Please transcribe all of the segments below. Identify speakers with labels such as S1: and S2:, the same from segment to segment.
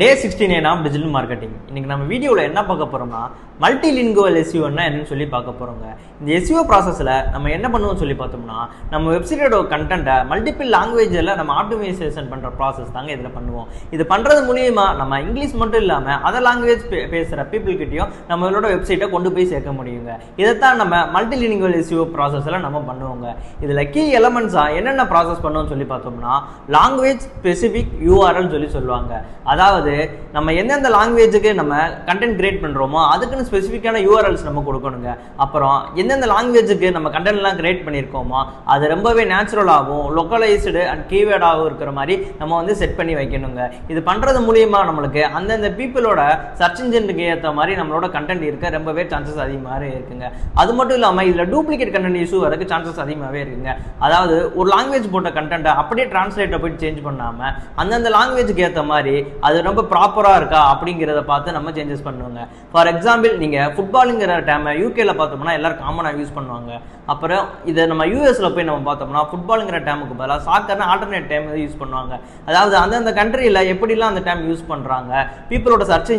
S1: Day 69 of digital marketing. இன்னைக்கு நம்ம வீடியோல என்ன பார்க்க போறோம்னா மல்டிலிங்குவல் SEO ன்னா என்னன்னு சொல்லி பார்க்க போறோங்க. இந்த SEO processல நம்ம என்ன பண்ணுவோம்னு சொல்லி பார்த்தோம்னா நம்ம வெப்சைட்டோட கண்டென்ட்டை மல்டிபிள் லாங்குவேஜ்ல நம்ம ஆப்டிமைசேஷன் பண்ற process தாங்க இதல பண்ணுவோம். இது பண்றது மூலமா நம்ம இங்கிலீஷ் மட்டும் இல்லாம அதர் லாங்குவேஜ் பேசுற people கிட்டயும் நம்மளோட வெப்சைட்டை கொண்டு போய் சேர்க்க முடியுங்க. இத தான் நம்ம மல்டிலிங்குவல் SEO processல நம்ம பண்ணுவோங்க. இதுல கீ எலிமெண்ட்ஸா என்னென்ன process பண்ணுவோம்னு சொல்லி பார்த்தோம்னா லாங்குவேஜ் ஸ்பெசிபிக் URL சொல்லி சொல்வாங்க. அதாவது நம்ம எந்தெந்த லாங்குவேஜுக்கு நம்ம கண்டென்ட் கிரியேட் பண்றோமோ அதுக்குன்னு ஸ்பெசிஃபிக்கான URLs நம்ம கொடுக்கணுங்க. அப்புறம் எந்தெந்த லாங்குவேஜுக்கு நம்ம கண்டென்ட்லாம் கிரியேட் பண்ணியிருக்கோமோ அது ரொம்பவே நேச்சுரலாகவும் லோக்கலைஸ்டு அண்ட் கீவேர்டாகவும் இருக்கிற மாதிரி நம்ம வந்து செட் பண்ணி வைக்கணுங்க. இது பண்றது மூலியமா நம்மளுக்கு அந்தந்த பீப்புளோட சர்ச் இன்ஜினுக்கு ஏற்ற மாதிரி நம்மளோட கண்டென்ட் இருக்க ரொம்பவே சான்சஸ் அதிகமாகவே இருக்குங்க. அது மட்டும் இல்லாமல் இதில் டூப்ளிகேட் கண்டென்ட் இஷ்யூ வரதுக்கு சான்சஸ் அதிகமாகவே இருக்குங்க. அதாவது ஒரு லாங்குவேஜ் போட்ட கண்டென்ட்டை அப்படியே டிரான்ஸ்லேட்டை போய் சேஞ்ச் பண்ணாமல் அந்தந்த லாங்குவேஜுக்கு ஏற்ற மாதிரி அது ரொம்ப ப்ராப்பரா இருக்கா அப்படிங்கிறத பார்த்து நம்ம சேஞ்சஸ் பண்ணுவோங்க. ஃபார் எக்ஸாம்பிள் நீங்க ஃபுட்பாலுங்கிற டேமை யூகேல பார்த்தோம்னா எல்லாரும் காமனா யூஸ் பண்ணுவாங்க. அப்புறம் இதை நம்ம யூஎஸ்ல போய் நம்ம பார்த்தோம்னா ஃபுட்பாலுங்கிற டேமுக்கு பதிலாக சாக்கர்னு ஆல்டர்னேட் டேம் யூஸ் பண்ணுவாங்க. அதாவது அந்தந்த கண்ட்ரியில் எப்படிலாம் அந்த டேம் யூஸ் பண்றாங்க, பீப்புளோட சர்ச்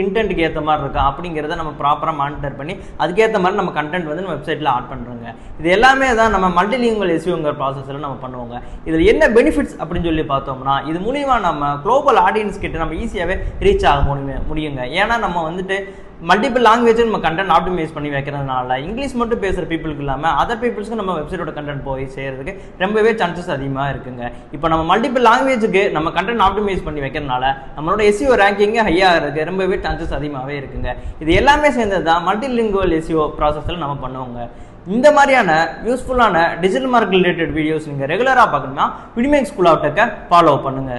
S1: இன்டென்ட்டுக்கு ஏற்ற மாதிரி இருக்கா அப்படிங்கிறத நம்ம ப்ராப்பராக மானிட்டர் பண்ணி அதுக்கேற்ற மாதிரி நம்ம கண்டென்ட் வந்து நம்ம வெப்சைட்ல ஆட் பண்றோங்க. இது எல்லாமே தான் நம்ம மல்டிலிங்குவல் SEOங்கிற ப்ராசஸ்ல நம்ம பண்ணுவோங்க. இதில் என்ன பெனிஃபிட்ஸ் அப்படின்னு சொல்லி பார்த்தோம்னா இது மூலியமா நம்ம குளோபல் ஆடியன்ஸ் கிட்ட நம்ம ஈஸியாகவே ரீச் ஆக முடியுங்க. ஏன்னா நம்ம வந்துட்டு மல்டிபிள் லாங்குவேஜ் நம்ம கண்டென்ட் ஆப்டிமைஸ் பண்ணி வைக்கிறதுனால இங்கிலீஷ் மட்டும் பேசுகிற பீப்புளுக்கு இல்லாமல் அதர் பீப்புள்ஸ்க்கு நம்ம வெப்சைட்டோட கண்டென்ட் போய் செய்யறதுக்கு ரொம்பவே சான்சஸ் அதிகமாக இருக்குங்க. இப்போ நம்ம மல்டிபிள் லாங்குவேஜுக்கு நம்ம கண்டென்ட் ஆப்டிமைஸ் பண்ணி வைக்கிறதுனால நம்மளோட SEO ரேங்கிங் ஹையாக இருக்கு, ரொம்பவே சான்சஸ் அதிகமாகவே இருக்குங்க. இது எல்லாமே சேர்ந்தது தான் மல்டிலிங்குவல் SEO ப்ராசஸில் நம்ம பண்ணுவோங்க. இந்த மாதிரியான யூஸ்ஃபுல்லான டிஜிட்டல் மார்க்கெட் ரிலேட்டட் வீடியோஸ் நீங்கள் ரெகுலராக பார்க்கணும்னா விடிமேக் ஸ்கூல் ஆஃப் டெக்கை ஃபாலோ பண்ணுங்க.